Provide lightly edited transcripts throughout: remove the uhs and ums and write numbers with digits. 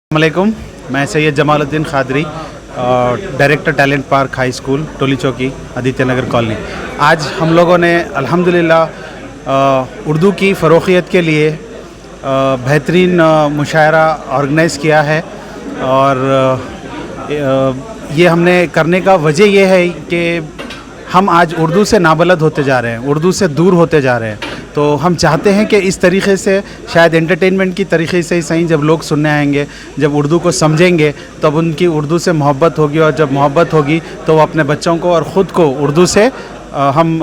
अस्सलामुअलैकुम, मैं Syed Jamaluddin Qadri, director talent park high school Toli Chowki Aditya नगर colony. आज हम लोगों ने अल्हम्दुलिल्लाह उर्दू की फ़रोख़ियत के लिए बेहतरीन मुशायरा ऑर्गेनाइज़ किया है। और ये हमने करने का वजह ये है कि हम आज उर्दू से नाबलद होते जा रहे हैं, उर्दू से दूर होते जा रहे हैं। तो हम चाहते हैं कि इस तरीक़े से शायद एंटरटेनमेंट की तरीक़े से ही सही, जब लोग सुनने आएंगे, जब उर्दू को समझेंगे, तब उनकी उर्दू से मोहब्बत होगी, और जब मोहब्बत होगी तो वो अपने बच्चों को और ख़ुद को उर्दू से हम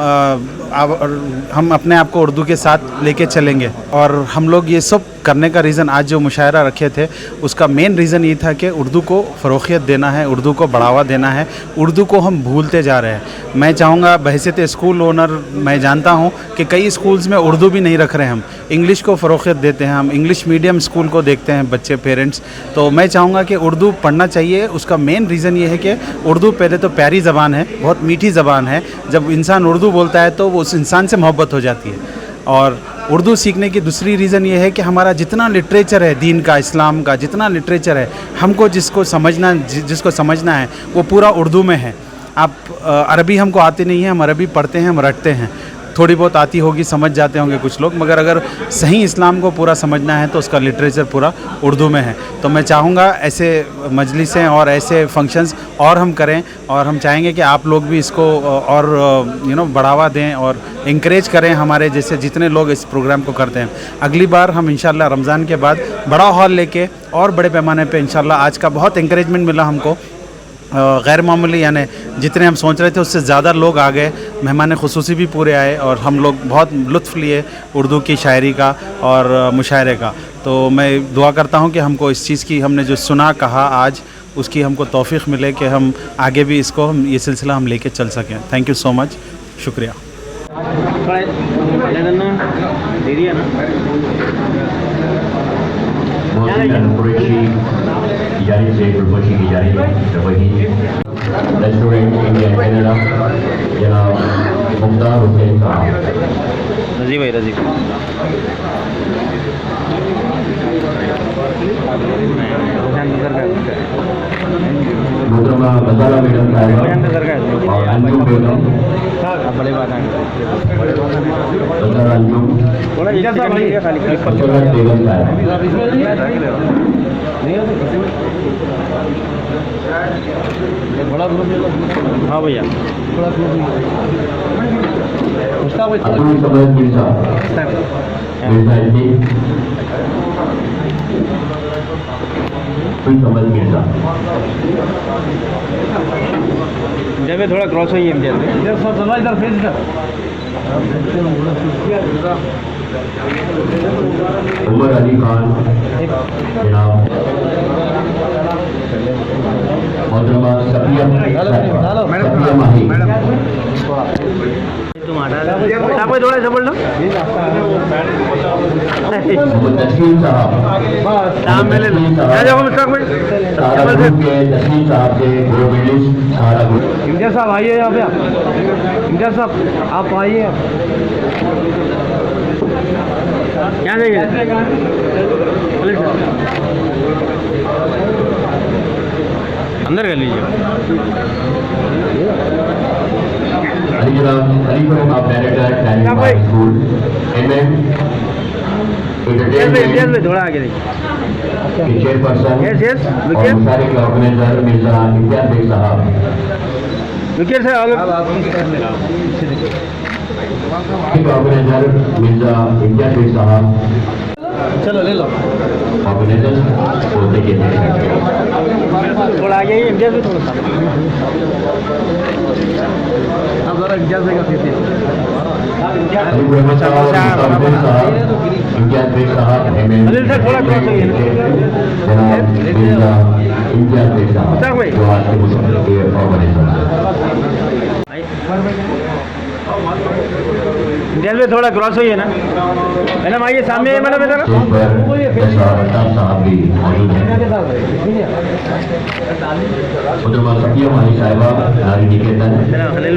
अपने आप को उर्दू के साथ लेके चलेंगे। और हम लोग ये सब करने का रीज़न, आज जो मुशायरा रखे थे उसका मेन रीज़न ये था कि उर्दू को फ़रोख़ियत देना है, उर्दू को बढ़ावा देना है। उर्दू को हम भूलते जा रहे हैं। मैं चाहूँगा, बहैसियत स्कूल ओनर, मैं जानता हूँ कि कई स्कूल्स में उर्दू भी नहीं रख रहे हैं, हम इंग्लिश को फ़रोख़ियत देते हैं, हम इंग्लिश मीडियम स्कूल को देखते हैं बच्चे, पेरेंट्स। तो मैं चाहूँगा कि उर्दू पढ़ना चाहिए। उसका मेन रीज़न ये है कि उर्दू पहले तो प्यारी ज़बान है, बहुत मीठी ज़बान है। जब इंसान उर्दू बोलता है तो वो उस इंसान से मोहब्बत हो जाती है। और उर्दू सीखने की दूसरी रीज़न ये है कि हमारा जितना लिटरेचर है दीन का, इस्लाम का जितना लिटरेचर है, हमको जिसको समझना है वो पूरा उर्दू में है। आप अरबी हमको आती नहीं है, हम अरबी पढ़ते हैं, हम रटते हैं, थोड़ी बहुत आती होगी, समझ जाते होंगे कुछ लोग, मगर अगर सही इस्लाम को पूरा समझना है तो उसका लिटरेचर पूरा उर्दू में है। तो मैं चाहूँगा ऐसे मजलिसें और ऐसे फंक्शंस और हम करें, और हम चाहेंगे कि आप लोग भी इसको और बढ़ावा दें और इंकरेज करें, हमारे जैसे जितने लोग इस प्रोग्राम को करते हैं। अगली बार हम इंशाल्लाह रमज़ान के बाद बड़ा हॉल लेके और बड़े पैमाने पे इंशाल्लाह, आज का बहुत इंकरेजमेंट मिला हमको, गैर मामूली, यानी जितने हम सोच रहे थे उससे ज़्यादा लोग आ गए, मेहमान खुसूसी भी पूरे आए, और हम लोग बहुत लुत्फ़ लिए उर्दू की शायरी का और मुशायरे का। तो मैं दुआ करता हूँ कि हमको इस चीज़ की, हमने जो सुना कहा आज, उसकी हमको तौफ़ीक़ मिले कि हम आगे भी इसको, ये सिलसिला हम लेके चल सकें। थैंक यू सो मच, शुक्रिया। जारी से प्रपोजी की जारी रेस्टोरेंट इंडिया कनाडा जनाब मुख्तार हुसैन साहब। रजी भाई, रजी मोहतरमा मसाला मैडम साहब और अंजुम बेगम, मसाला अंजुम बेगम साहब। हाँ भैया, अब्दुल समद मिर्जा जी, अब्दुल समद मिर्जा। जब थोड़ा क्रॉस होइए इधर फेस इधर। उमर अली खान जनाब, मोहतरमा सफिया माही, थोड़ा सा बोल लो। तस्लीम साहब के तस्लीम साहब से इम्तियाज साहब आइए यहाँ पे। इम्तियाज साहब आप आइए। क्या देंगे? अंदर कर लीजिए। अली जनाब, अली आप डायरेक्टर टैलेंट स्कूल एंटरटेनमेंट थोड़ा आगे देखिए। चेयरपर्सन और मुशायरे के ऑर्गेनाइजर मिर्जा इम्तियाज बेग साहब। विकेट से आगे ऑर्गेनाइजर मिर्जा इम्तियाज बेग साहब। चलो ले लो। ऑर्गेनाइजर बोलते के थोड़ा आगे, इम्तियाज भी थोड़ा सा। अब ज़रा इम्तियाज देगा फिर इम्तियाज बेग साहब, अनिल सर थोड़ा क्रॉस होइए ना। इम्तियाज बेग साहब जो आज के मुस्लिम ऑर्गेनाइजर। जेल में थोड़ा क्रॉस होइए ना मैडम, आइए सामने मैडम इधर। साहब भी मौजूद हैं। सफिया माही साहिबा, नारी निकेतन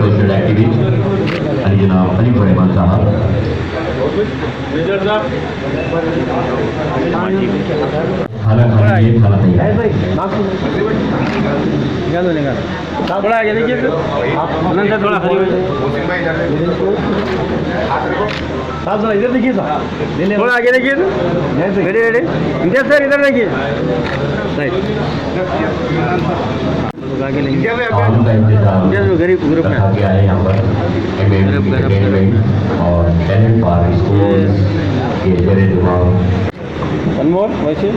सोशल एक्टिविस्ट, अली जनाब अली रहमान साहब। खाना खाने के खाना तैयार है। थोड़ा आगे देखिए आनंद सर, थोड़ा खड़ी साहब, थोड़ा इधर देखिए साहब, थोड़ा आगे देखिए, रेडी रेडी, इंडिया सर इधर देखिए, आगे लेंगे आलू का इंतजाम गरीब ग्रुप रखा गया है यहाँ पर एंटरटेनमेंट और टैलेंट पार स्कूल के जरे दिमाग। वन मोर वैसे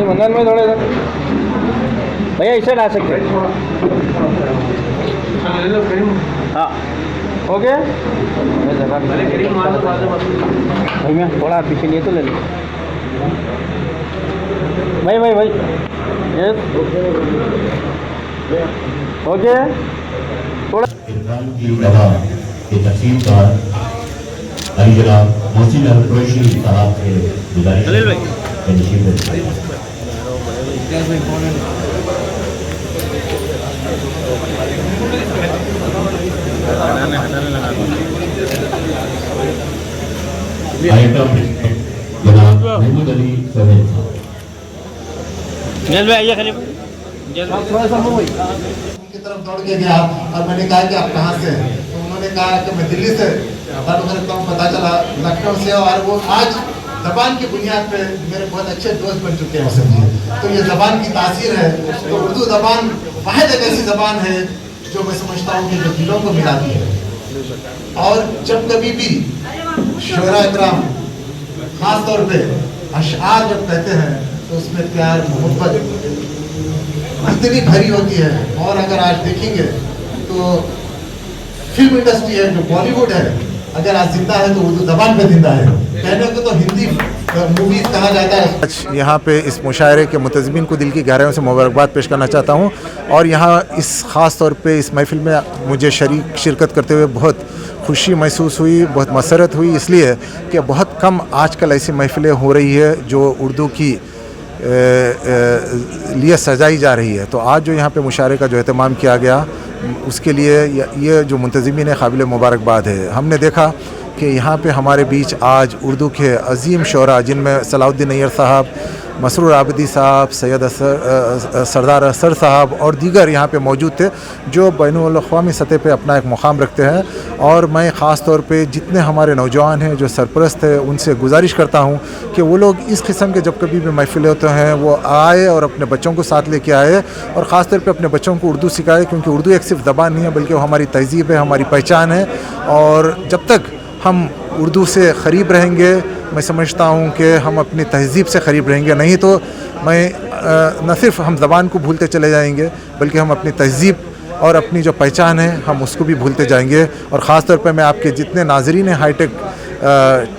मंगल में थोड़ा इधर भैया इसे ला सकते हैं। हाँ ओके भैया थोड़ा पीछे लिए तो ले लो भाई यस ओके थोड़ा इरफान की दवा के तहसीलदार अली जनाब मोहसिन अल कुरैशी साहब से गुजारिश है कि निश्चित आइटम जनाब महमूद अली सवेद आइए खलीफ थोड़ा सा की तरफ दौड़ के गया और मैंने कहा कि आप कहाँ से हैं, तो उन्होंने कहा कि मैं दिल्ली से। पता चला लखनऊ से, और वो आज ज़बान की बुनियाद पे मेरे बहुत अच्छे दोस्त बन चुके हैं समझिए। तो ये ज़बान की तासीर है। तो उर्दू ज़बान वाहिद एक ऐसी ज़बान है जो मैं समझता हूँ कि जो दिलों को मिलाती है। और जब कभी भी शोरा इकराम ख़ास तौर पे अशआर जब कहते हैं तो उसमें प्यार मोहब्बत इतनी भरी होती है। और अगर आज देखेंगे तो फिल्म इंडस्ट्री है जो बॉलीवुड है, अगर आज जिंदा है तो उर्दू ज़बान पे जिंदा है। कहने को तो हिंदी मूवीज कहा जाता है। आज यहाँ पे इस मुशायरे के मुतज़्ज़मिन को दिल की गहराइयों से मुबारकबाद पेश करना चाहता हूँ। और यहाँ इस ख़ास तौर पे इस महफ़िल में मुझे शिरकत करते हुए बहुत खुशी महसूस हुई, बहुत मसरत हुई, इसलिए कि बहुत कम आजकल ऐसी महफ़िलें हो रही है जो उर्दू की लिए सजाई जा रही है। तो आज जो यहाँ पे मुशायरे का जो एहतमाम किया गया उसके लिए ये जो मुंतज़िमीन है काबिल मुबारकबाद है। हमने देखा कि यहाँ पे हमारे बीच आज उर्दू के अजीम शोरा जिनमें सलाउद्दीन नैयर साहब, मसरूर आबदी साहब, सैयद सरदार असर साहब और दीगर यहाँ पे मौजूद थे जो बैनुल अक़वामी सतह पे अपना एक मुकाम रखते हैं। और मैं ख़ास तौर पे जितने हमारे नौजवान हैं जो सरपरस्त हैं उनसे गुजारिश करता हूँ कि वो लोग इस किस्म के जब कभी भी महफ़िलें होते हैं वो आए और अपने बच्चों को साथ लेके आए और ख़ास तौर पे अपने बच्चों को उर्दू सिखाए, क्योंकि उर्दू एक सिर्फ ज़बान नहीं है बल्कि वो हमारी तहज़ीब है, हमारी पहचान है। और जब तक हम उर्दू से क़रीब रहेंगे, मैं समझता हूँ कि हम अपनी तहज़ीब से क़रीब रहेंगे। नहीं तो मैं न सिर्फ हम ज़बान को भूलते चले जाएंगे बल्कि हम अपनी तहज़ीब और अपनी जो पहचान है हम उसको भी भूलते जाएंगे। और ख़ास तौर पे मैं आपके जितने नाज़रीन हैं हाईटेक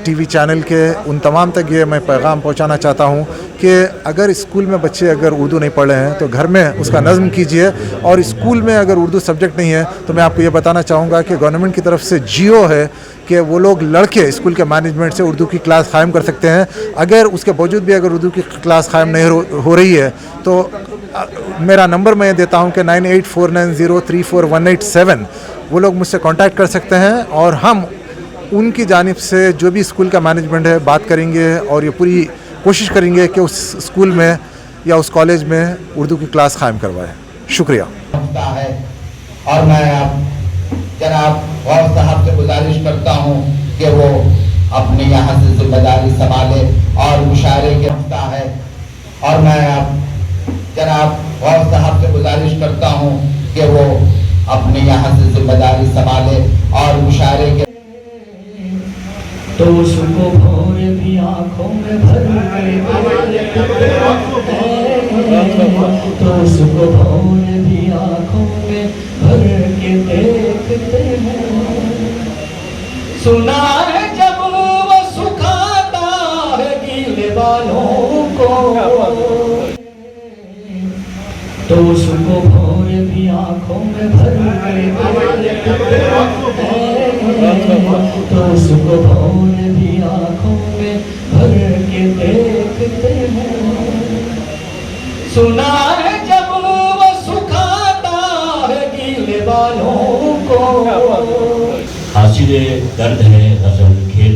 टीवी चैनल के उन तमाम तक ये मैं पैगाम पहुंचाना चाहता हूं कि अगर स्कूल में बच्चे अगर उर्दू नहीं पढ़ रहे हैं तो घर में उसका नज़्म कीजिए। और स्कूल में अगर उर्दू सब्जेक्ट नहीं है तो मैं आपको ये बताना चाहूँगा कि गवर्नमेंट की तरफ से जियो है कि वो लोग लड़के स्कूल के मैनेजमेंट से उर्दू की क्लास क़ायम कर सकते हैं। अगर उसके बावजूद भी अगर उर्दू की क्लास क़ायम नहीं हो रही है तो मेरा नंबर मैं देता हूं कि 9849034187 वो लोग मुझसे कांटेक्ट कर सकते हैं और हम उनकी जानिब से जो भी स्कूल का मैनेजमेंट है बात करेंगे और ये पूरी कोशिश करेंगे कि उस स्कूल में या उस कॉलेज में उर्दू की क्लास क़ायम करवाएं। शुक्रिया। है और मैं जनाब गौर साहब से गुजारिश करता हूँ कि वो अपने यहाँ से जिम्मेदारी संभाले और मुशायरे के हफ्ता है। और मैं जनाब गौर साहब से गुजारिश करता हूँ कि वो अपने यहाँ से जिम्मेदारी संभाले और मुशायरे के तो उसको भोर भी आँखों में भर तो उसको भोर भी आँखों में भर के देखते हैं। सुना है जब वो सुखाता है गीले बालों को तो उसको भोर भी आँखों में भर तो उसको भोर भी आँखों में भर के देखते हैं। सुना है जब वो सुखाता है गीले बालों को। हासिल दर्द है गज़ल खेल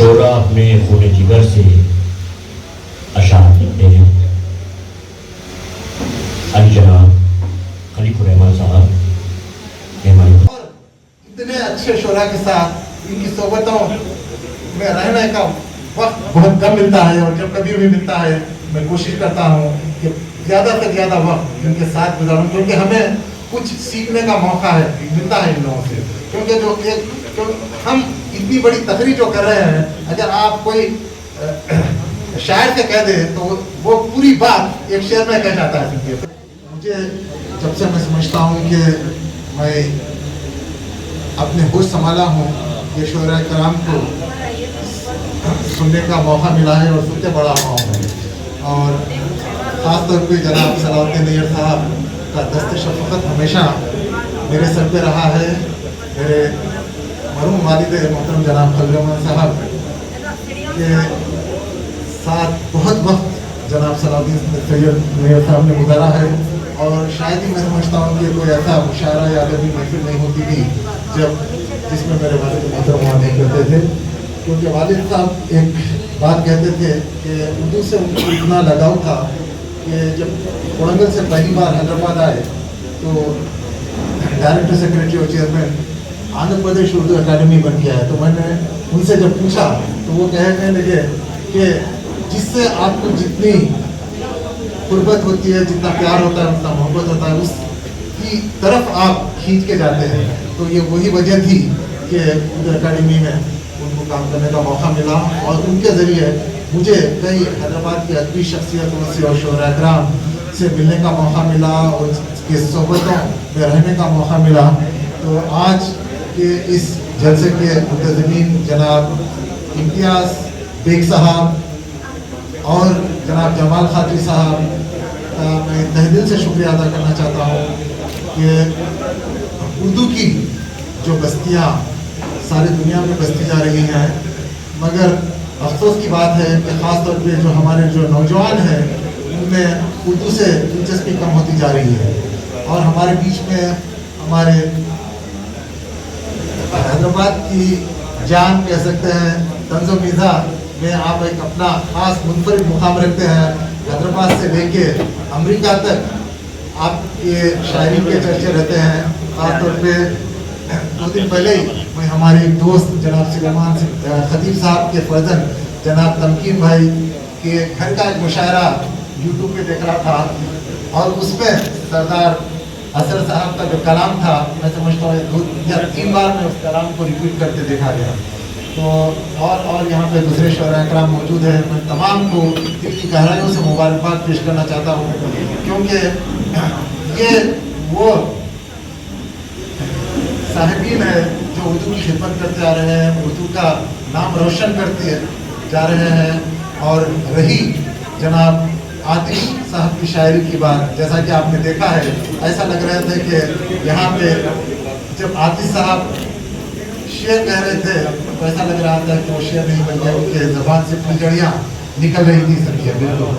शोरा में खून जिगर से अशार लिखते हैं। अली जनाब खलीफुर रहमान साहब मेहमान। और इतने अच्छे शोरा के साथ इनकी सोबतों में रहने का वक्त बहुत कम मिलता है, और जब कभी भी मिलता है मैं कोशिश करता हूँ कि ज़्यादा से ज़्यादा वक्त इनके साथ गुजारूँ, क्योंकि हमें कुछ सीखने का मौका है मिलता है इन लोगों से। क्योंकि हम इतनी बड़ी तकरीर जो कर रहे हैं, अगर आप कोई शायर से कह दे तो वो पूरी बात एक शेर में कह जाता है सुन के। मुझे जब से मैं समझता हूँ कि मैं अपने होश संभाला हूँ, ये शोरा कराम को सुनने का मौका मिला है और सुनते बड़ा हुआ हूँ। और ख़ास तौर पे जनाब सलाउद्दीन नैयर साहब का दस्त शफ़क़त हमेशा मेरे सर पे रहा है। मेरे मरहूम वालिद मोहतरम जनाब खलील रहमान साहब के साथ बहुत वक्त जनाब सलाउद्दीन नैयर साहब ने गुजारा है, और शायद ही मैं समझता हूँ कि कोई ऐसा मुशायरा या अदबी महफिल नहीं होती थी जिसमें मेरे वालिद मोहतरम वहाँ नहीं करते थे। क्योंकि वालिद साहब एक बात कहते थे कि उर्दू से उनको इतना लगाव था कि जब कोरंगल से पहली बार हैदराबाद आए तो डायरेक्टर सेक्रेटरी और चेयरमैन आंध्र प्रदेश उर्दू अकादमी बन गया है। तो मैंने उनसे जब पूछा तो वो कहने लगे कि जिससे आपको जितनी कुर्बत होती है, जितना प्यार होता है, उतना मोहब्बत होता है, उसकी तरफ आप खींच के जाते हैं। तो ये वही वजह थी कि उर्दू अकादमी में उनको काम करने का मौका मिला, और उनके ज़रिए मुझे कई हैदराबाद की अदबी शख्सियतों से और शोरा कराम से मिलने का मौका मिला और उसके सोबतों में रहने का मौका मिला। तो आज के इस जलसे के मुंतज़मीन जनाब इम्तियाज़ बेग साहब और जनाब जमाल खात्री साहब का मैं तहे दिल से शुक्रिया अदा करना चाहता हूँ कि उर्दू की जो बस्तियाँ सारी दुनिया में बसती जा रही हैं, मगर अफसोस की बात है कि ख़ास तौर पे जो हमारे जो नौजवान हैं उनमें उर्दू से दिलचस्पी कम होती जा रही है। और हमारे बीच में हमारे हैदराबाद की जान कह सकते हैं तंज़ो मिज़ा में आप एक अपना ख़ास मुनफरिद मुकाम रखते हैं। हैदराबाद से लेके अमेरिका तक आपके शायरी के चर्चे रहते हैं। ख़ास तौर पे 2 दिन पहले ही मैं हमारे एक दोस्त जनाब सुलेमान खतीब साहब के फर्जन जनाब तमकीन भाई के घर का एक मुशायरा यूट्यूब पे देख रहा था, और उसमें सरदार असर साहब का जो कलाम था, मैं समझता हूँ 2 या 3 बार में उस कलाम को रिपीट करते देखा गया। तो और यहाँ पे दूसरे शोरा कराम मौजूद है। मैं तमाम को दिल की गहराइयों से मुबारकबाद पेश करना चाहता हूँ, क्योंकि ये वो साहिबीन है जो उर्दू की खिदमत करते आ रहे हैं, उर्दू का नाम रोशन करते जा रहे हैं। और रही जनाब आतिश साहब की शायरी की बात, जैसा कि आपने देखा है, ऐसा लग रहा था कि यहाँ पे जब आतिश साहब शेर कह रहे थे तो ऐसा लग रहा था कि वो शेर नहीं बन गया, उनके ज़बान से फुलझड़ियाँ निकल रही थी सभी बिल्कुल।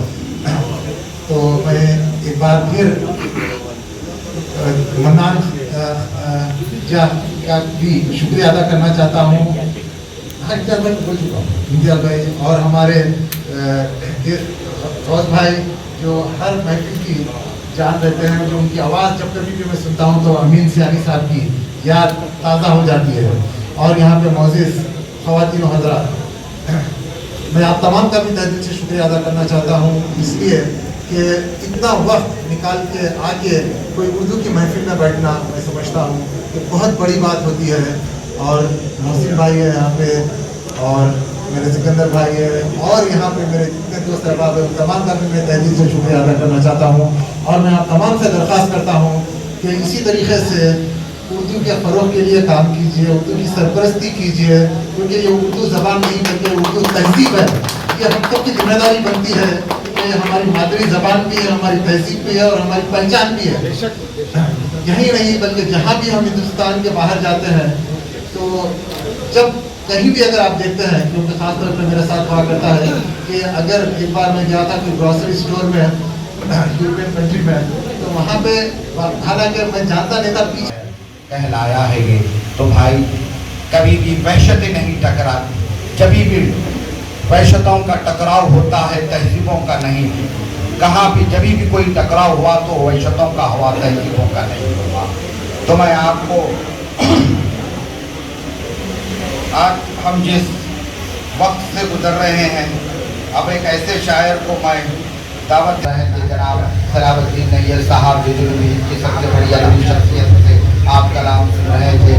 तो मैं एक बार फिर मन्नान का भी शुक्रिया अदा करना चाहता हूँ। हाँ, इम्तियाज़ भाई बोल चुका हूँ, इम्तियाज़ भाई और हमारे फौज भाई जो हर महफिल की जान रहते हैं, जो उनकी आवाज़ जब कभी भी मैं सुनता हूँ तो अमीन सियानी साहब की याद ताज़ा हो जाती है। और यहाँ पे मौजूद ख़वातीन और हज़रात, मैं आप तमाम का भी तहे दिल से शुक्रिया अदा करना चाहता हूँ, इसलिए कि इतना वक्त निकाल के आके कोई उर्दू की महफिल में बैठना मैं समझता हूँ कि बहुत बड़ी बात होती है। और मोहसिन भाई है यहाँ पे, और मेरे सिकंदर भाई है, और यहाँ पे मेरे जितने दोस्त अहबाब हैं, तमाम का भी मैं तहे दिल से शुक्रिया अदा करना चाहता हूँ। और मैं आप तमाम से दरख्वास्त करता हूँ कि इसी तरीके से उर्दू के फ़रोग़ के लिए काम कीजिए, उर्दू की सरपरस्ती कीजिए, क्योंकि ये उर्दू ज़बान नहीं बल्कि उर्दू तहज़ीब है। ये हम सब की जिम्मेदारी बनती है कि हमारी मादरी ज़बान भी है, हमारी तहज़ीब भी है और हमारी पहचान भी है। यही नहीं बल्कि जहाँ भी हम हिंदुस्तान के बाहर जाते हैं, तो जब कहीं भी अगर आप देखते हैं, क्योंकि ख़ासतौर पर मेरे साथ हुआ करता है कि अगर एक बार मैं गया था कोई ग्रॉसरी स्टोर में यूरोपियन कंट्री में, तो वहाँ पे हालांकि मैं जानता नहीं था पीछे कहलाया है ये, तो भाई कभी भी वहशतें नहीं टकराती, जब भी वैश्यताओं का टकराव होता है, तहजीबों का नहीं। कहाँ भी जब भी कोई टकराव हुआ तो वैश्यताओं का हुआ, तहजीबों का नहीं हुआ। तो मैं आपको आज हम जिस वक्त से गुजर रहे हैं, अब एक ऐसे शायर को मैं दावत रहे थे, जनाब सलाबुद्दीन नैयर साहब, जो की सबसे बड़ी अलमी शख्सियत से आप कलाम सुन रहे थे।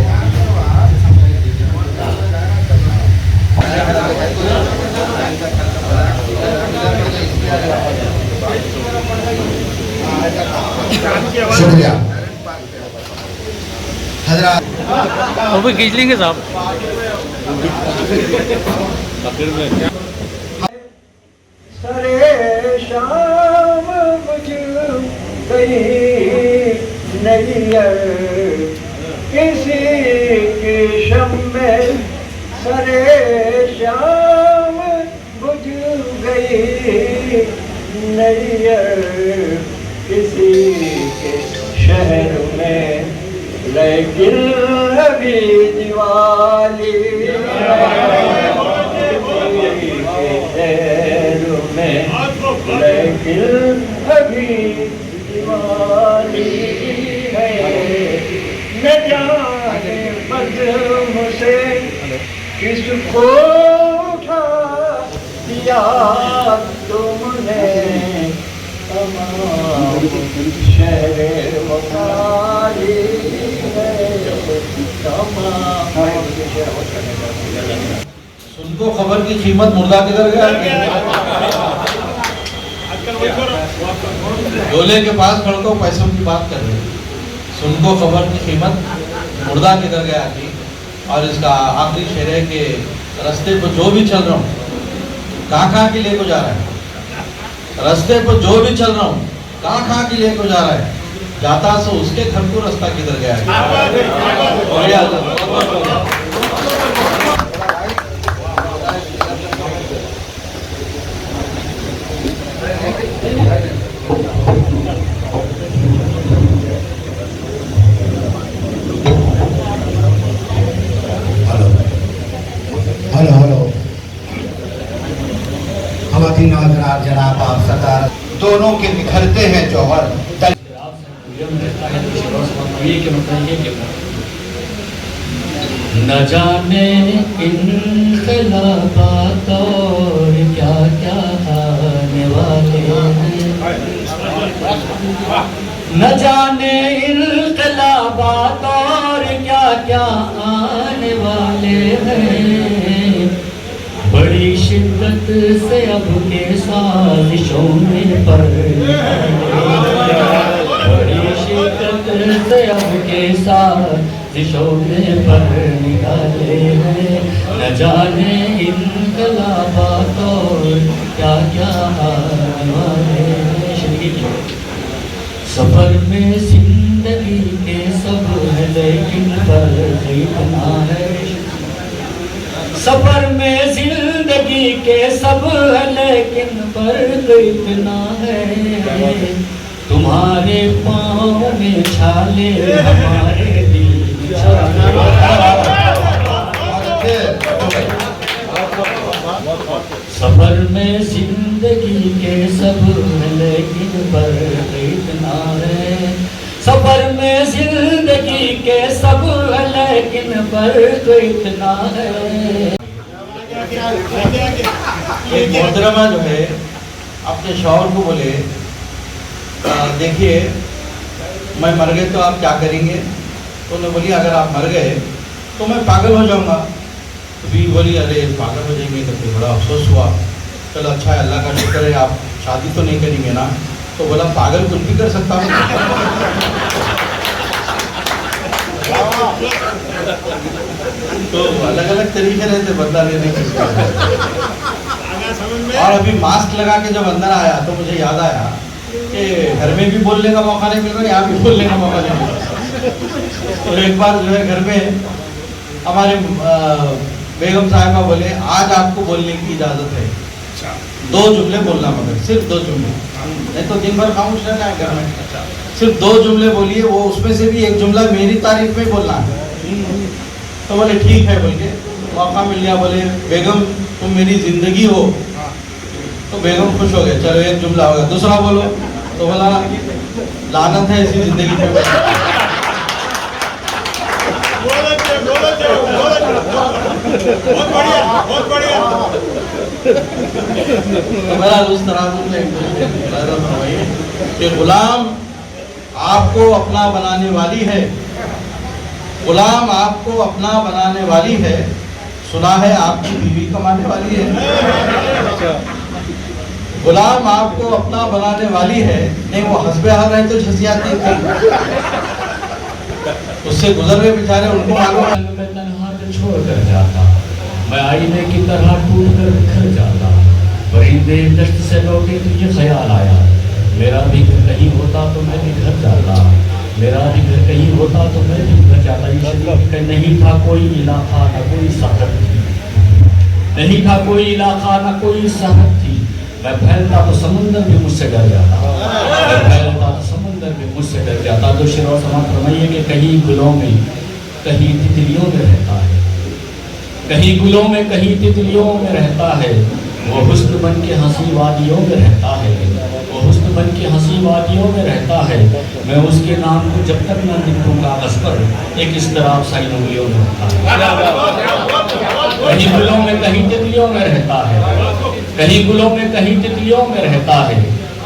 शुक्रिया हजरात। वो भी खींच लेंगे साहब। सरे शाम बुझ गई नैयर किसी की शम्मे, सरे शाम बुझ गई नैयर किसी के शहर में, लेकिन अभी दिवाली में, लेकिन अभी दिवाली है। न जाने बज़्म से किसको उठा दिया तुमने, तमाम शहर वफाली है, तमाम। सुनको खबर की कीमत मुर्दा किधर गया? डोले के पास खड़े को पैसों की बात कर रहे हैं। सुनको खबर की कीमत मुर्दा किधर गया थी। और इसका आखिरी शेर है कि रास्ते पर जो भी चल रहा हूँ, कहाँ के लिए को जा रहा है। रास्ते पर जो भी चल रहा हूँ, कहाँ के लिए को जा रहा है। जाता सो उसके घर को रास्ता किधर गया है। हेलो हेलो खवातीन हज़रात, जनाब आप सरदार, दोनों के निखरते हैं जौहर। न जाने इनकलाबात और क्या क्या आने वाले हैं, न जाने इनकलाबात और क्या क्या आने वाले हैं। बड़ी शिद्दत से अब के साजिशों में पर, बड़ी शिद्दत से अब के साजिशों में पर निकाले हैं। न जाने इनकलाबात और क्या क्या आने वाले हैं। सफर में जिंदगी के सब है, लेकिन फर्क इतना है। सफर में जिंदगी के सब है, लेकिन फर्क इतना है। तुम्हारे पाँव में छाले, हमारे दिल में सफर में जिंदगी के सब है, लेकिन फर्क इतना है। सफर में जिंदगी के सब है, लेकिन फर्क इतना है। एक मोहतरमा जो है अपने शौहर को बोले, देखिए मैं मर गए तो आप क्या करेंगे। तो उन्होंने बोली अगर आप मर गए तो मैं पागल हो जाऊंगा। तो भी बोली अरे पागल हो जाएंगे तो फिर बड़ा अफसोस हुआ। चलो अच्छा है, अल्लाह का शुक्र है आप शादी तो नहीं करेंगे ना। तो बोला पागल कुछ भी कर सकता हूँ। तो अलग अलग तरीके रहते बदला लेने के। और अभी मास्क लगा के जब अंदर आया तो मुझे याद आया कि घर में भी बोलने का मौका नहीं मिल रहा, यहाँ भी बोलने का मौका नहीं मिल रहा। तो एक बार जो है घर में हमारे बेगम साहिबा बोले आज आपको बोलने की इजाज़त है, 2 जुमले बोलना, मगर सिर्फ 2 जुमले, नहीं तो दिन भर खामोश रहना है घर में। सिर्फ 2 जुमले बोलिए, वो उसमें से भी एक जुमला मेरी तारीफ में बोलना है। तो बोले ठीक है बोल के मौका मिल गया, बोले बेगम तुम मेरी ज़िंदगी हो, तो बेगम खुश हो गए, चलो एक जुमला हो गया। दूसरा बोलो तो बोला लानत है इसी ज़िंदगी पे। तो मेरा उस तरह कि गुलाम आपको अपना बनाने वाली है, गुलाम आपको अपना बनाने वाली है, सुना है आपकी बीवी कमाने वाली है। गुलाम आपको अपना बनाने वाली है, नहीं वो हंसबे हाल रहे तो झसियाती थी, उससे गुजर गए बेचारे, उनको मालूम है। मैं तन्हा दिल छोड़ कर जाता, मैं आईने की तरह टूट कर बिखर जाता। परिंदे दश्त से लौटे तो ये ख्याल आया, मेरा भी घर कहीं होता तो मैं भी घर जाता, मेरा भी घर कहीं होता तो मैं भी घर जाता। ये नहीं था कोई इलाका न कोई सरहद थी, नहीं था कोई इलाका न कोई सरहद थी। मैं फैलता तो समंदर भी मुझसे डर जाता, मैं फैलता तो समंदर भी मुझसे डर जाता। तो शेर समाज फरमाइए कि कहीं गुलों में कहीं तितलियों में रहता है, कहीं गुलों में कहीं तितलियों में रहता है, वो हुस्न बन के हंसी वादियों में रहता है, वो हुस्न बन के हंसी वादियों में रहता है। मैं उसके नाम को जब तक न लिखूं कागज पर, एक इस तरह साइन उंगलियों में रहता है। कहीं गुलों में कहीं तितलियों में रहता है, कहीं गुलों में कहीं तितलियों में रहता है,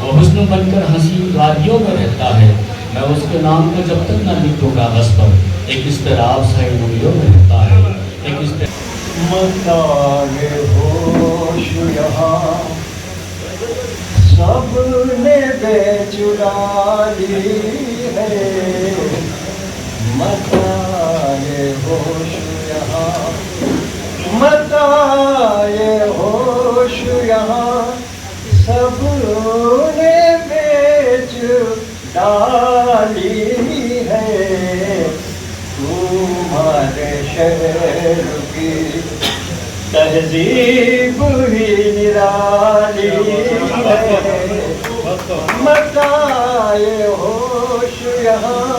वो हुस्न बनकर हंसी वादियों में रहता है। मैं उसके नाम को जब तक न लिखूं कागज पर, एक इस तरह साइन उंगलियों में रहता है, एक इस तरह। मताए होश यहाँ सबने बेचुरा ली है, मताए होश यहाँ, मताए होश यहाँ सबने बेच डाली है। तुम्हारे शहर की तहजीब ही निराली है, मताए होश यहाँ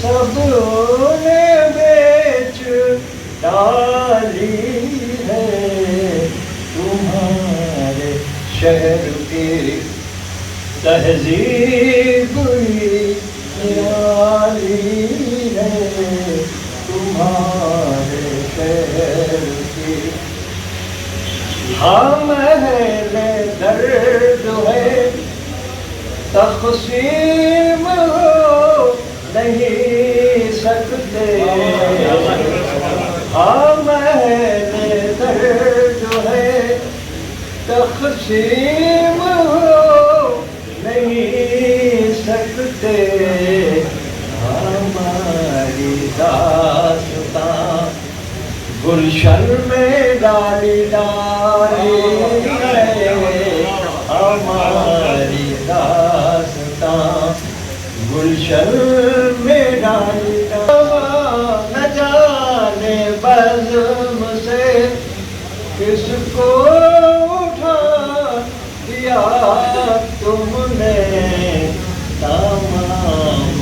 सबने बेच डाली है। तुम्हारे शहर की तहजीब ही निराली है, तुम्हारे शहर की। हम अहले दर्द है तक़सीम हो नहीं सकते, हम अहले दर्द है तक़सीम हो नहीं सकते। हमारी दास्तां गुलशन में डाली डाली है, हमारी दास्तां गुलशन में डाली न जाने बज़्म से किसको उठा दिया तुमने, तमाम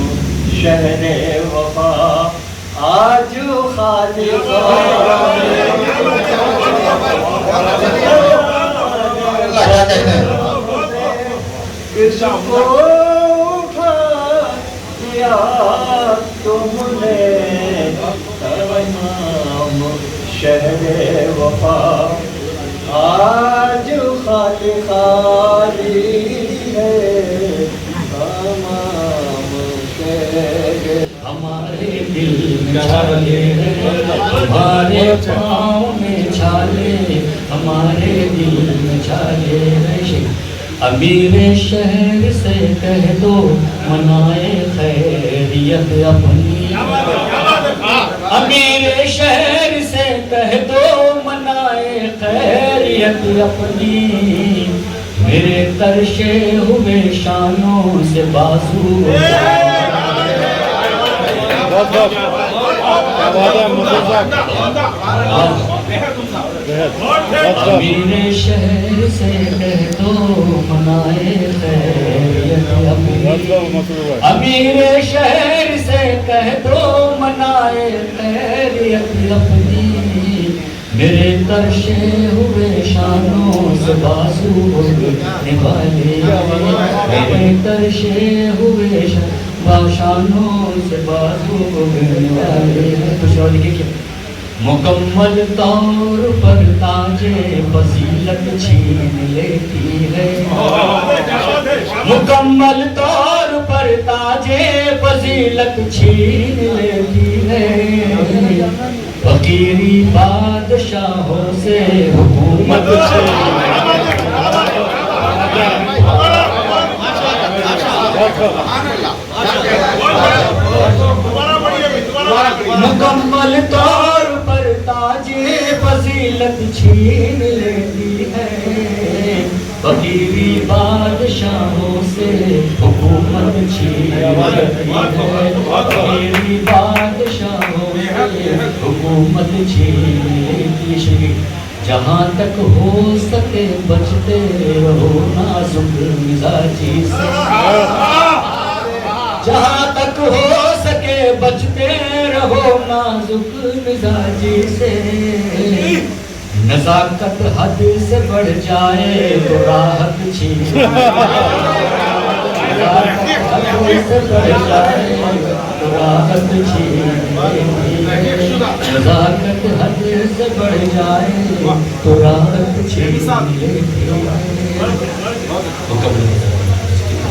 शहरे वफा आज खाली किसको उठा दिया तुमने, तमाम शहरे वफा आज खाली खाली है, तमाम शहरे। हमारे दिल में छाले, हमारे पाँव में छाले, हमारे दिल में छाले। अमीर शहर से कह दो मनाए खैरियत अपनी, अमीर शहर से कह दो मनाए खैरियत अपनी। मेरे तरशे हुए शानों से बाजू अमीर शहर से कह दो मनाए खैरियत अपनी, अमीर शहर से कह दो मनाए खैरियत अपनी। मेरे तरशे हुए शानों से बाजू उड़ने वाले, मेरे तरशे हुए शानों से बाजू उड़ने वाले। कुछ और लिखे क्या? मुकम्मल तौर पर ताजे फजीलत छीन लेती है, मुकम्मल तौर पर ताजे फजीलत छीन लेती है। फकीरी बादशाहों से हुकूमत मुकम्मल तौर पर ताजे फजीलत छीन लेती है। फकीरी बादशाहों से हुकूमत छीन लेती है, फकीरी बादशाहों से हुकूमत छीन लेती है। जहाँ तक हो सके बचते रहो नाजुक मिजाजी से, जहाँ तक हो सके बचते रहो नाजुक मिजाजी से। नज़ाकत हद से बढ़ जाए तो राहत छीन, नज़ाकत हद से बढ़ जाए तो राहत छीन, नज़ाकत हद से बढ़ जाए तो राहत छीन लेती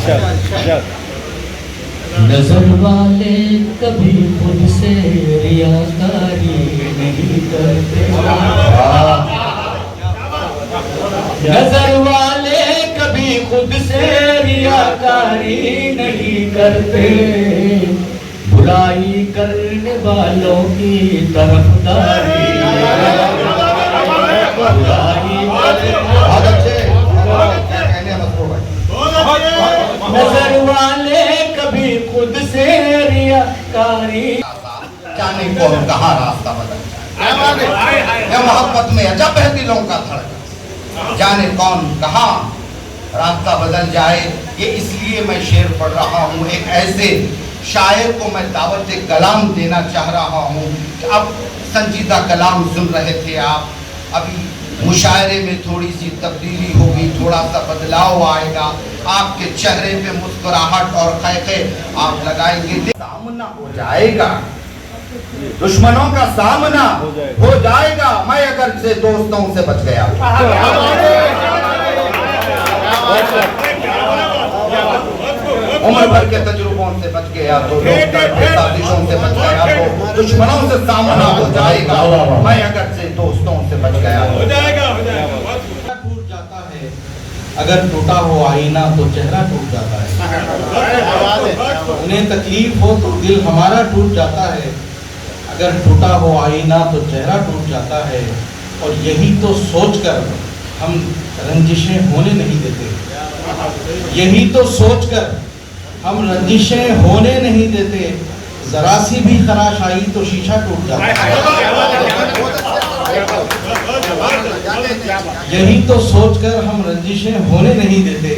है। नजर वाले कभी खुद से रियाकारी नहीं करते, नजर वाले कभी खुद से रियाकारी नहीं करते। बुराई करने वालों की तरफदारी, बुराई नजर वाले कभी खुद से रियाकारी। जाने कौन कहाँ रास्ता बदल जाए, मोहब्बत में अजब है दिलों का धड़कन, जाने कौन कहाँ रास्ता बदल जाए। ये इसलिए मैं शेर पढ़ रहा हूँ, एक ऐसे शायर को मैं दावत कलाम देना चाह रहा हूँ। अब संजीदा कलाम सुन रहे थे आप, अभी मुशायरे में थोड़ी सी तब्दीली होगी, थोड़ा सा बदलाव आएगा, आपके चेहरे पे मुस्कुराहट और खैखे आप लगाएंगे, सामना हो जाएगा, दुश्मनों का सामना हो जाएगा। मैं अगर से दोस्तों से बच गया, उम्र भर के तजुर्बों से बच गया तो, साजिशों से बच गया तो, दुश्मनों से सामना हो जाएगा। मैं अगर से दोस्तों से बच गया, हो जाएगा, हो जाएगा। टूट जाता है, अगर टूटा हो आईना तो चेहरा टूट जाता है। उन्हें तकलीफ हो तो दिल हमारा टूट जाता है, अगर टूटा हो आईना तो चेहरा टूट जाता है। और यही तो सोचकर हम रंजिशें होने नहीं देते, यही तो सोचकर हम रंजिशें होने नहीं देते। जरा सी भी खराश आई तो शीशा टूट जाता है, यही तो सोचकर हम रंजिशें होने नहीं देते।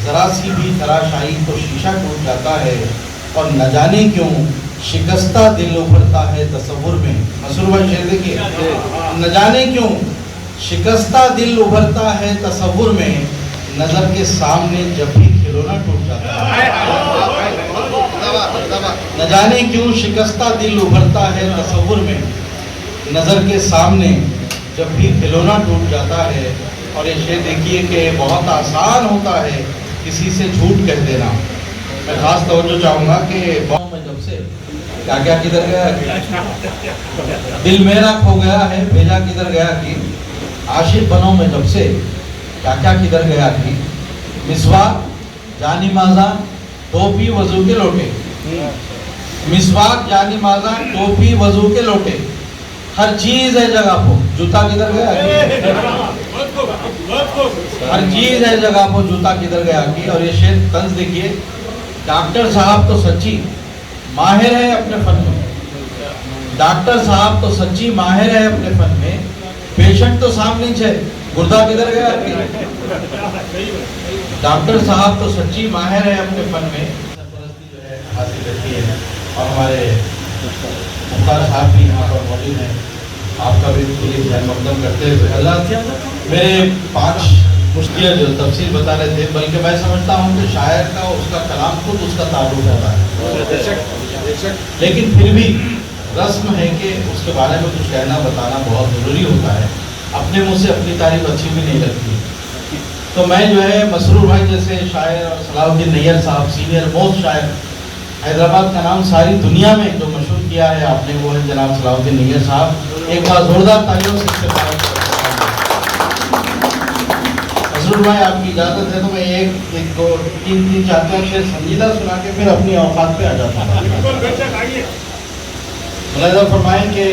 जरा सी भी खराश आई तो शीशा टूट जाता है। और न जाने क्यों शिकस्ता दिल उभरता है तसव्वुर में। मसरूर भाई शेर देखिए, न जाने क्यों शिकस्ता दिल उभरता है तसव्वुर में, नजर के सामने जब भी खिलौना टूट जाता है। न जाने क्यों शिकस्ता दिल उभरता है तसव्वुर में, नजर के सामने जब भी खिलौना टूट जाता है। और ये शेर देखिए कि बहुत आसान होता है किसी से झूठ कह देना। मैं खास तवज्जो चाहूँगा कि में जब से क्या क्या किधर गया, दिल मेरा खो गया है, भेजा किधर गया कि आशिक बनों में जब से क्या क्या किधर गया कि मिसवाक जानी माजा टोपी वजू के लोटे, मिसवाक जानी माजा टोपी वजू के लोटे, हर चीज है जगह को, जूता किधर गया हर चीज है जगह को, जूता किधर गया कि। और ये शेर तंज देखिए, डॉक्टर साहब तो सच्ची माहिर है अपने फन में, डॉक्टर साहब तो सच्ची माहिर है अपने फन में, पेशेंट तो सामने है, गुर्दा किधर गया कि। डॉक्टर साहब तो सच्ची माहिर है अपने फन में, सरपरस्ती जो है हासिल करती है। और हमारे मुख्तार साहब भी यहाँ पर मौजूद हैं, आपका भी पूरी ध्यान मकदम करते हुए अल्लाह मेरे 5 मुश्किल जो तफसील बता रहे थे, बल्कि मैं समझता हूँ कि शायर का उसका कलाम खुद उसका ताल्लुक होता है, लेकिन फिर भी रस्म है कि उसके बारे में कुछ कहना बताना बहुत ज़रूरी होता है। अपने मुँह से अपनी तारीफ अच्छी भी नहीं लगती। तो मैं जो है मसरूर भाई जैसे शायर और सलाहुद्दीन नैयर साहब सीनियर मोस्ट शायर, हैदराबाद का नाम सारी दुनिया में जो मशहूर किया है आपने, वो है जनाब सलाहुद्दीन नैयर साहब। एक बार जोरदार तालियों से इस्तेमाल मसरूर भाई, आपकी इजाज़त है तो मैं एक दो तीन 4 शेर संजीदा सुना के फिर अपनी औकात पे आ जाता हूँ। मुलाहिज़ा फरमाएं कि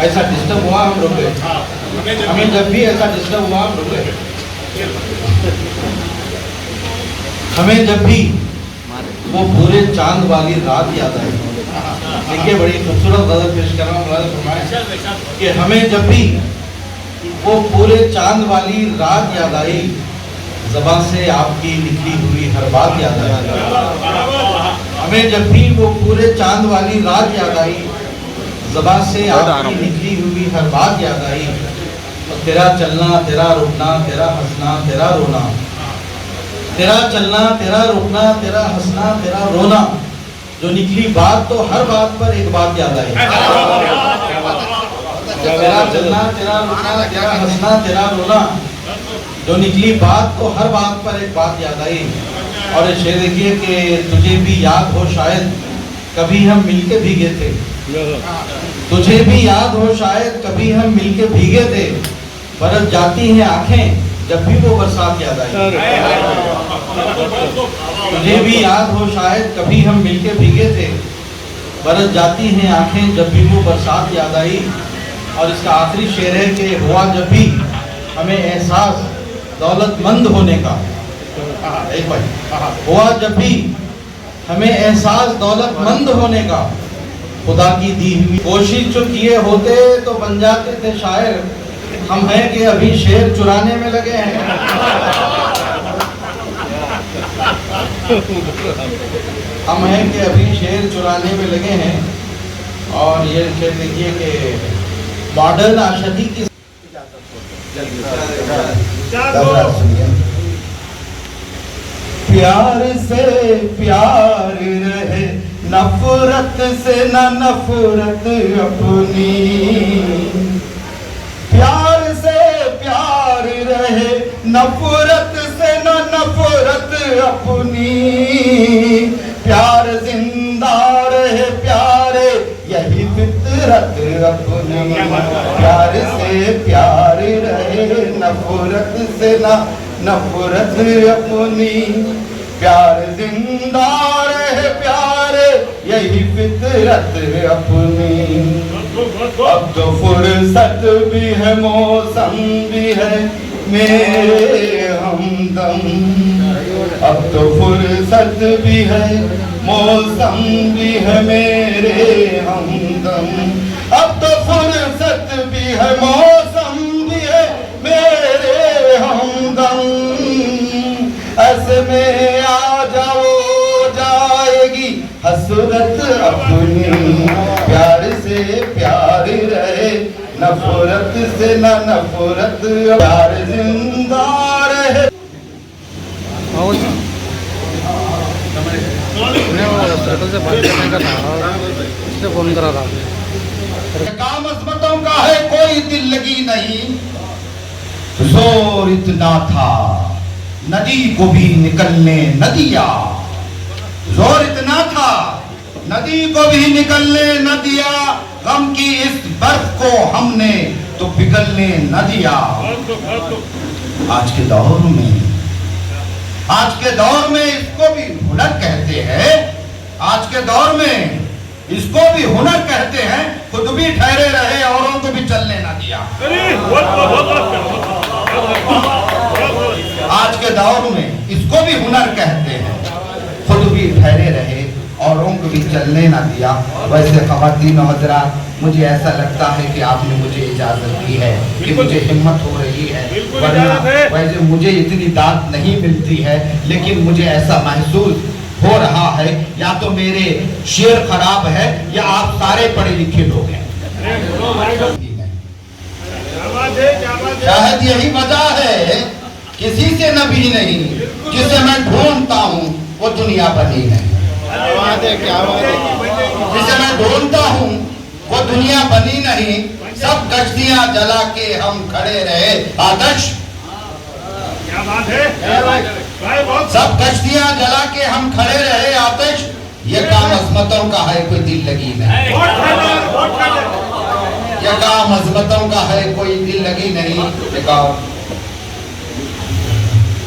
ऐसा डिस्टर्ब हुआ हम रुके, हमें जब भी ऐसा डिस्टर्ब हुआ हम रुके, हमें जब भी वो पूरे चांद वाली रात याद आई। देखिए बड़ी खूबसूरत गज़ल पेश कर रहा हूँ, मुलाहिज़ा फरमाएं कि हमें जब भी वो पूरे चांद वाली रात याद आई, ज़बान से आपकी निकली हुई हर बात याद आई। हमें जब भी वो पूरे चांद वाली रात याद आई, ज़बान से आपकी निकली हुई हर बात याद आई। तो तेरा चलना, तेरा रुकना, तेरा हंसना, तेरा रोना, तेरा चलना, तेरा रुकना, तेरा हंसना, तेरा रोना, जो निकली बात तो हर बात पर एक बात याद आई। तेरा चलना, तेरा रुकना, तेरा हंसना, तेरा रोना, जो निकली बात तो हर बात पर एक बात याद आई। और ये शेर देखिए कि तुझे भी याद हो शायद कभी हम मिलके भीगे थे, तुझे भी याद हो शायद कभी हम मिलके भीगे थे, बरस जाती हैं आंखें जब भी वो बरसात याद आई। तुझे भी याद हो शायद कभी हम मिलके भीगे थे, बरस जाती हैं आंखें जब भी वो बरसात याद आई। और इसका आखिरी शेर है कि हुआ जब भी हमें एहसास दौलतमंद होने का, एक भाई, हुआ जब भी हमें एहसास दौलतमंद होने का, खुदा की दी हुई कोशिश जो किए होते तो बन जाते थे शायर, हम हैं कि अभी शेर चुराने में लगे हैं। हम हैं कि अभी शेर चुराने में लगे हैं। और ये शेर देखिए कि मॉडर्न आशिकी की प्यार से प्यार रहे, नफरत से न नफरत अपनी, प्यार से प्यार रहे, नफरत से न नफरत अपनी, प्यार जिंदा रहे प्यारे यही फितरत अपनी, प्यार से प्यार रहे, नफरत से न नफरत अपनी, प्यार जिंदा रहे प्यारे यही फितरत अपनी। अब तो फुर्सत भी है, मौसम भी है मेरे हमदम, अब तो फुर्सत भी है, मौसम भी है मेरे हमदम, अब तो फुर्सत भी है, मौसम भी है मेरे हमदम, ऐसे में आ जाओ जाएगी हसरत अपनी, प्यार से प्यार रहे, नफरत से न नफरत, प्यार जिंदा रहे। काम अज़मतों का है कोई दिल लगी नहीं, जोर इतना था नदी को भी निकलने न दिया, जोर इतना था नदी को भी निकलने न दिया, गम की इस बर्फ को हमने तो पिघलने न दिया। आज के दौर में इसको भी हुनर कहते हैं, आज के दौर में इसको भी हुनर कहते हैं, खुद भी ठहरे रहे औरों को भी चलने ना दिया। आज के दौर में इसको भी हुनर कहते हैं, खुद भी ठहरे रहे औरों को भी चलने ना दिया। वैसे ख़वातीन और हज़रात, मुझे ऐसा लगता है कि आपने मुझे इजाज़त दी है कि मुझे हिम्मत हो रही है, वरना वैसे मुझे इतनी दाद नहीं मिलती है, लेकिन मुझे ऐसा महसूस हो रहा है या तो मेरे शेर खराब है या आप सारे पढ़े लिखे लोग हैं। शायद यही वजह है किसी से नबी नहीं, जिसे मैं ढूंढता हूँ वो दुनिया बनी नहीं। जिसे मैं ढूंढता हूँ वो दुनिया बनी नहीं। सब कश्तियां जला के हम खड़े रहे आदर्श। क्या बात है, सब कश्तियां जला के हम खड़े रहे आतिश। ये काम अजमतों का है, कोई दिल लगी नहीं। ये काम अजमतों का है, कोई दिल लगी नहीं। ये काम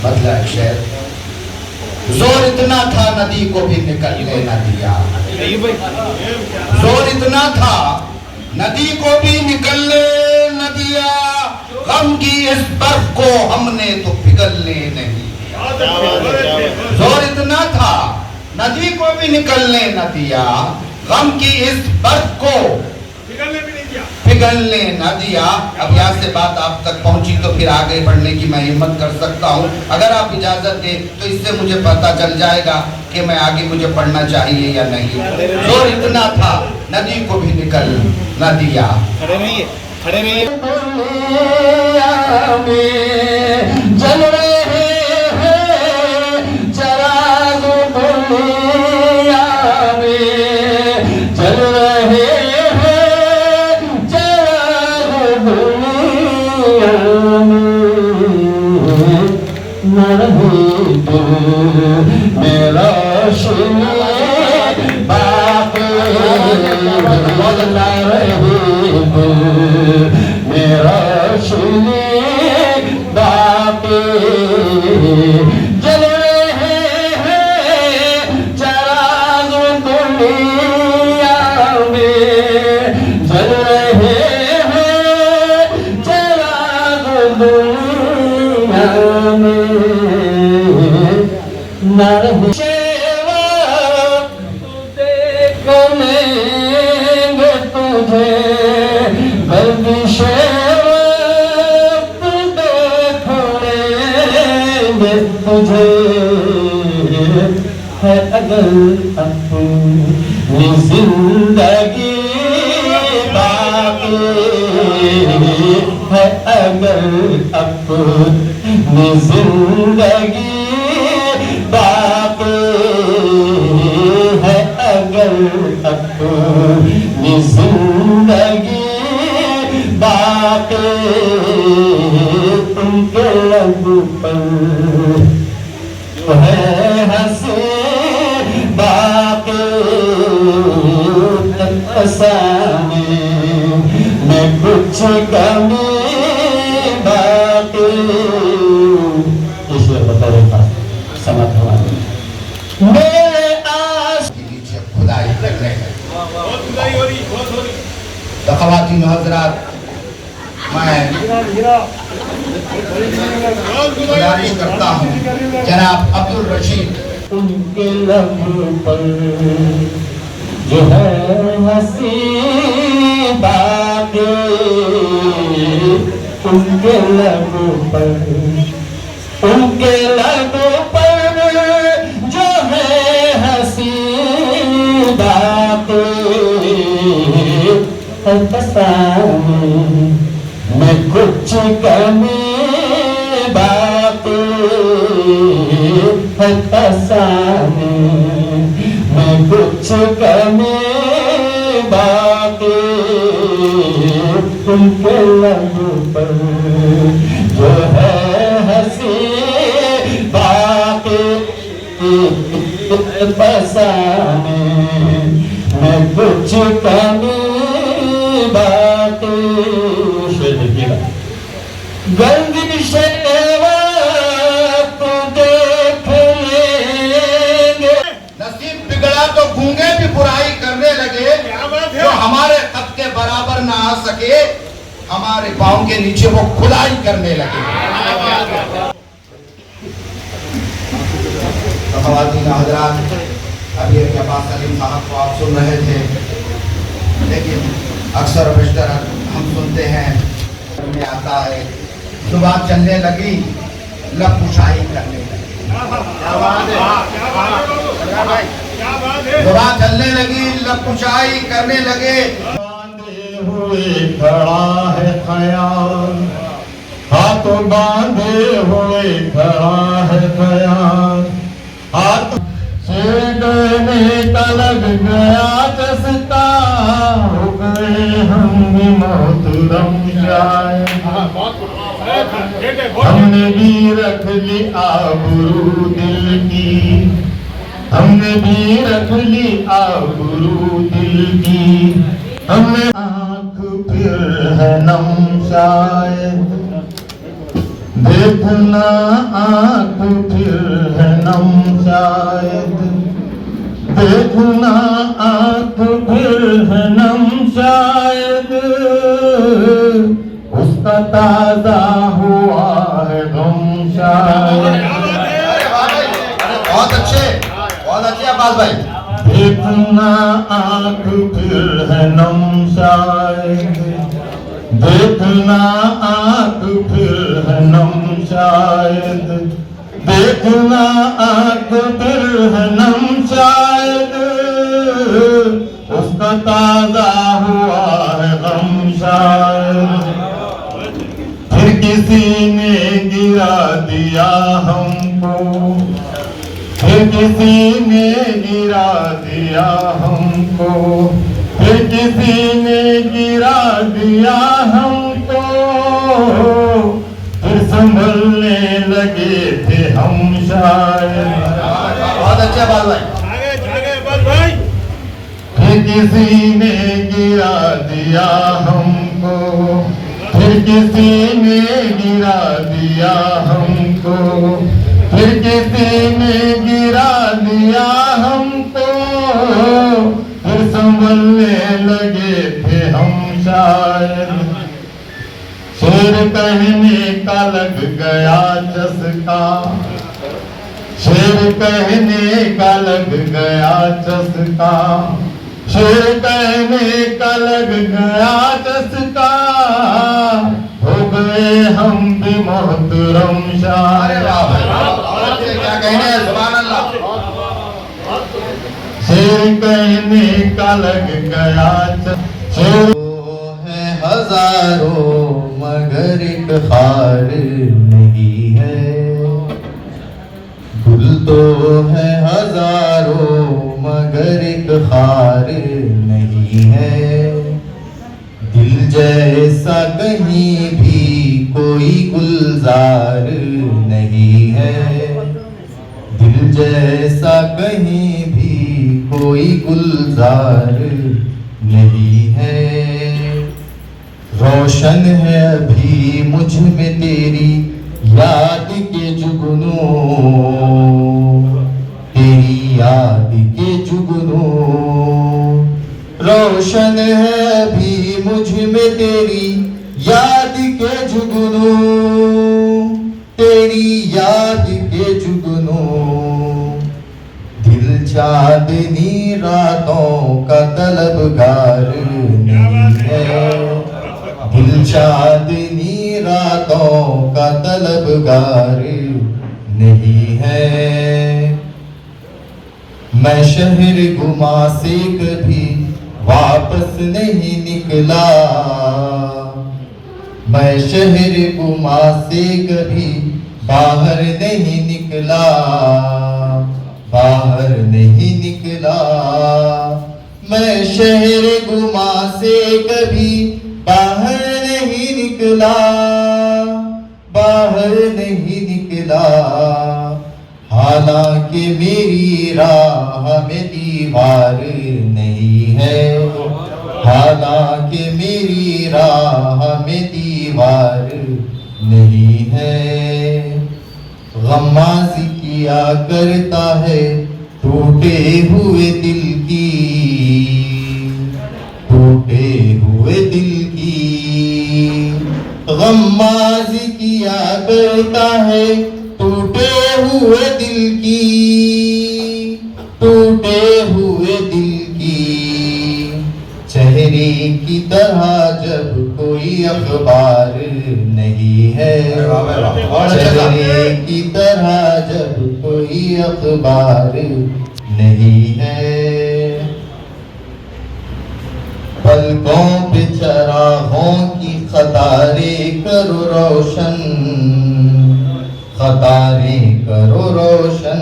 बदला शेर। जोर इतना था नदी को भी निकलने न दिया। जोर इतना था नदी को भी निकलने न दिया। गम की इस बर्फ को हमने तो पिघलने नहीं। जोर इतना था नदी को भी निकलने न दिया। गम की इस बर्फ को पिघलने न दिया। अब यहाँ से बात आप तक पहुंची तो फिर आगे बढ़ने की मैं हिम्मत कर सकता हूँ। अगर आप इजाजत दें तो इससे मुझे पता चल जाएगा कि मैं आगे मुझे पढ़ना चाहिए या नहीं। जोर इतना था नदी को भी निकल न दिया। खड़े रहिए, खड़े रहिए। जल रहे हैं चराग दुनिया में, जल रहे हैं चराग दुनिया में। न रहे तो मेरा रोशनी बाकी, न रहे तो मेरा रोशनी बाकी। जल रहे हैं चराग दुनिया में, जल रहे हैं चराग दुनिया में। न रहे देख लेंगे तुझे गर्दिशे तुझे है अगर अपनी जिंदगी बाकी है, अगर अपनी जिंदगी बाकी है, अगर अपनी जिंदगी बाकी। तुमके लब पर जो है हंसी बाकी, तफसाने में कुछ कमी बाकी। ईश्वर बता समाधान मेरे आस के नीचे खुदाई करने लगे। तो ख़वातीन हज़रात, मैं गुजारिश करता हूँ जनाब अब्दुल रशीद। उनके लब पर जो है हंसी बाकी, उनके लब पर, उनके लब पर जो है हंसी बाकी। मैं कुछ कमी बाकी है, फसाने मैं कुछ कमी बाकी। उनके लब पर जो है हंसी बाकी, फसाने मैं कुछ कमी बाकी। गर्दिश तो देख लेंगे। नसीब बिगड़ा तो गूंगे भी बुराई करने लगे। जो हमारे खत के बराबर ना आ सके, हमारे पाँव के नीचे वो खुदाई करने लगे। तो ख़वातीन हज़रात, अभी अब्बास सलीम साहब को आप सुन रहे थे, लेकिन अक्सर बेशतर हम सुनते हैं में आता है जुबान चलने लगी, लब कुशाई करने लगी। जुबान चलने लगी, लब कुशाई करने लगे। हुए खड़ा है ख्याल, हाथ बांधे हुए खड़ा है ख्याल, हाथ से गने का लग गया चस्का, हो गए हम भी मोहतरम शायर। हमने भी रख ली आबरू दिल की, हमने भी रख ली आबरू दिल की, हमने आँख फिर है नम शायद, देखना आँख फिर है नम शायद, देखना आँख फिर है नम शायद, उसका ताजा हुआ है गम शायद। बहुत अच्छे अब्बास भाई। देखना आँख फिर है नम शायद, देखना आँख फिर है नम शायद, देखना आँख फिर है नम शायद, उसका ताजा हुआ है गम शायद। फिर किसी ने गिरा दिया हमको, फिर किसी ने गिरा दिया हमको, फिर किसी ने गिरा दिया हमको, फिर संभलने लगे थे हम शायद। बहुत अच्छा बात भाई। फिर किसी ने गिरा दिया हमको, फिर किसी ने गिरा दिया हमको, फिर किसी ने गिरा दिया हमको, फिर संभलने लगे थे हम शायद। शेर कहने का लग गया चस्का, शेर कहने का लग गया चस्का, शेर कहने का लग गया चस्का, हो गए हम भी मोहतरम शायर। क्या कहने हैं, सुभान अल्लाह। शेर कहने का लग गया शेर है हजारों मगर एक खार नहीं है, गुल तो है हजारों मगर एक खार नहीं है, दिल जैसा कहीं भी कोई गुलजार नहीं है, दिल जैसा कहीं भी कोई गुलजार नहीं है। रोशन है अभी मुझ में तेरी याद के जुगनू, तेरी याद के जुगनू, रोशन है अभी मुझ में तेरी याद के जुगनू, तेरी याद के जुगनू, दिल चांदनी रातों का तलबगार नहीं है, दिल चांदनी रातों का तलबगार नहीं है। मैं शहर गुमा से कभी वापस नहीं निकला, मैं शहर गुमा से कभी बाहर नहीं निकला, बाहर नहीं निकला, मैं शहर गुमा से कभी बाहर नहीं निकला, बाहर नहीं निकला, हालांकि मेरी राह में दीवार नहीं है, हालांकि मेरी राह में दीवार नहीं है। गम्माज़ी किया करता है टूटे हुए दिल की, टूटे हुए दिल की, गम्माज़ी किया करता है टूटे हुए दिल की, टूटे हुए दिल की, चेहरे की तरह जब कोई अखबार नहीं है, चेहरे की तरह जब कोई अखबार नहीं है, पलकों पे चरागों की कतारें करो रोशन, कतारें करो रोशन।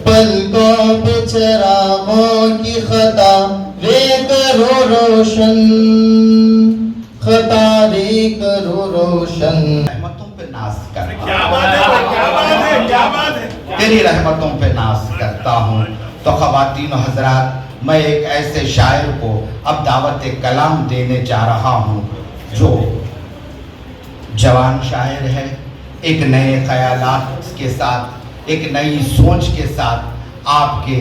पलकों पे चरागों की कतारें करो रोशन, कतारें करो रोशन। रहमतों पे नाज करता क्या बात है, क्या बात है, क्या बात है। तेरी रहमतों पे नाज करता हूँ। तो ख़वातीन और हज़रात, मैं एक ऐसे शायर को अब दावत कलाम देने जा रहा हूँ जो जवान शायर है, एक नए ख्यालात के साथ, एक नई सोच के साथ आपके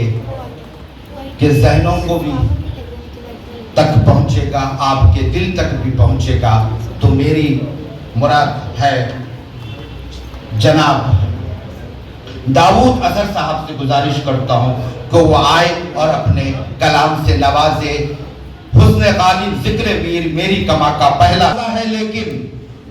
जहनों को भी तक पहुँचेगा, आपके दिल तक भी पहुँचेगा। तो मेरी मुराद है जनाब दाऊद अजहर साहब से गुजारिश करता हूँ कि वो आए और अपने कलाम से नवाजे। हुस्न गालिब जिक्र वीर मेरी कमा का पहला है, लेकिन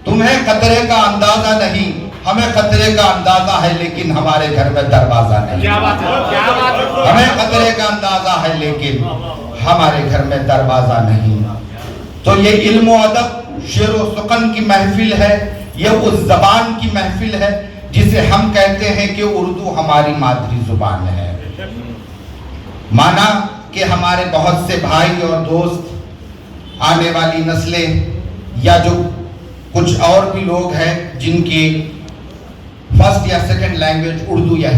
तुम्हें खतरे का अंदाजा नहीं, हमें खतरे का अंदाजा है लेकिन हमारे घर में दरवाजा नहीं। क्या बात है, क्या बात है। हमें खतरे का अंदाजा है लेकिन हमारे घर में दरवाजा नहीं। तो ये इल्म अदब शेर व सुकन की महफिल है, ये उस जबान की महफिल है जिसे हम कहते हैं कि उर्दू हमारी मादरी जुबान है। माना कि हमारे बहुत से भाई और दोस्त, आने वाली नस्लें या जो कुछ और भी लोग हैं जिनकी फर्स्ट या सेकंड लैंग्वेज उर्दू या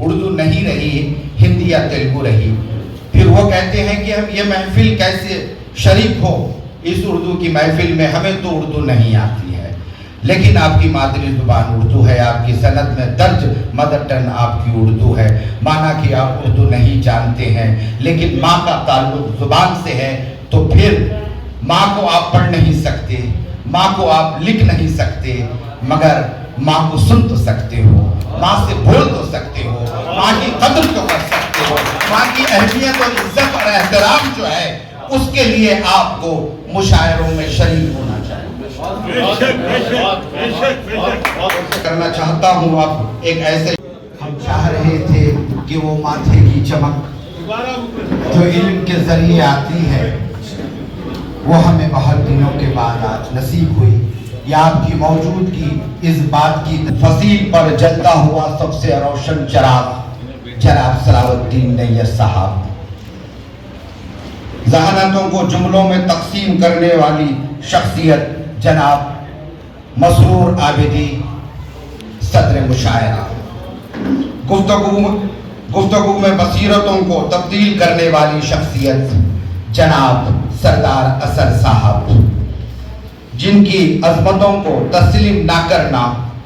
उर्दू नहीं रही, हिंदी या तेलुगु रही, फिर वो कहते हैं कि हम ये महफिल कैसे शरीक हो इस उर्दू की महफिल में, हमें तो उर्दू नहीं आती है। लेकिन आपकी मादरी जुबान उर्दू है, आपकी सनद में दर्ज मदर टंग आपकी उर्दू है। माना कि आप उर्दू नहीं जानते हैं लेकिन माँ का ताल्लुक जुबान से है, तो फिर माँ को आप पढ़ नहीं सकते, माँ को आप लिख नहीं सकते, मगर माँ को सुन तो सकते हो, माँ से बोल तो सकते हो, माँ की कदर तो कर सकते हो। माँ की अहमियत और इज्जत और एहतराम जो है उसके लिए आपको मुशायरों में शरीक होना चाहिए। करना चाहता हूँ अब एक ऐसे, हम चाह रहे थे कि वो माथे की चमक जो इल्म के जरिए आती है वो हमें बहुत दिनों के बाद आज नसीब हुई। या आपकी मौजूदगी इस बात की फसील पर जलता हुआ सबसे रोशन चराग जनाब सलाउद्दीन नैयर साहब, ज़हानतों को जुमलों में तकसीम करने वाली शख्सियत जनाब मसरूर आबिदी सदर मुशायरा, गुफ्तगू में बसीरतों को तब्दील करने वाली शख्सियत जनाब सरदार असर साहब, जिनकी अजमतों को तस्लीम ना करना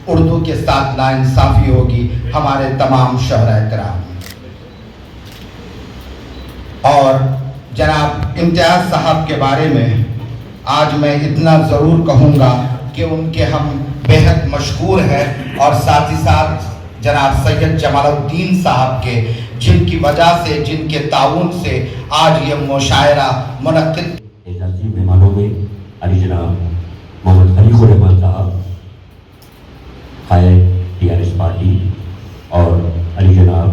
उर्दू के साथ नाइंसाफी होगी हमारे तमाम शहरा कराम। और जनाब इम्तियाज साहब के बारे में आज मैं इतना ज़रूर कहूँगा कि उनके हम बेहद मशहूर हैं, और साथ ही साथ जनाब सैयद जमालुद्दीन साहब के, जिनकी वजह से, जिनके ताउन से आज ये मुशायरा मुनक्किद। मेहमानों में अली जनाब मोहम्मद खलीकुर रहमान साहब कायद TRS पार्टी, और अली जनाब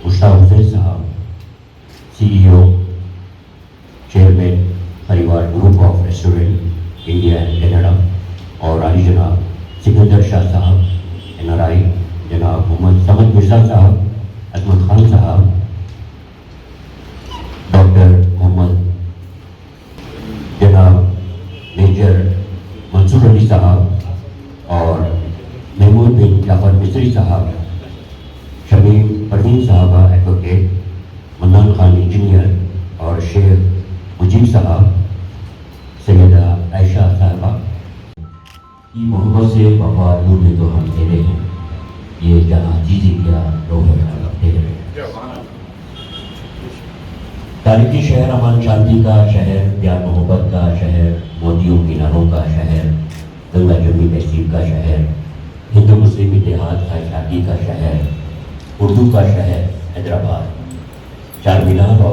मुश्ताक हुसैन साहब CEO चेयरमैन परिवार group of restaurant India and Canada, और अली जनाब सिकंदर शाह साहब NRI, जनाब मोहम्मद समद मिर्जा साहब, अजमत खान साहब, डॉक्टर मोहम्मद जनाब मेजर मंसूर अली साहब, और महमूद बिन जाफर मिस्री साहब, शमीम परवीन साहबा एडवोकेट, मन्नान खान इंजीनियर, और शेख मुजीब साहब, सैयदा आयशा साहबा की मोहब्बत से वफा में तो हम दे रहे हैं, ये जहाँ जीजी क्या लोग दे रहे हैं। तारीखी शहर, अमन शांति का शहर, प्यार मोहब्बत का शहर, मोतियों किनारों का शहर, गंगा जमुनी तहसीब का शहर, हिंदू मुस्लिम इतिहाद खाई का शहर, उर्दू का शहर हैदराबाद, चार मीनार और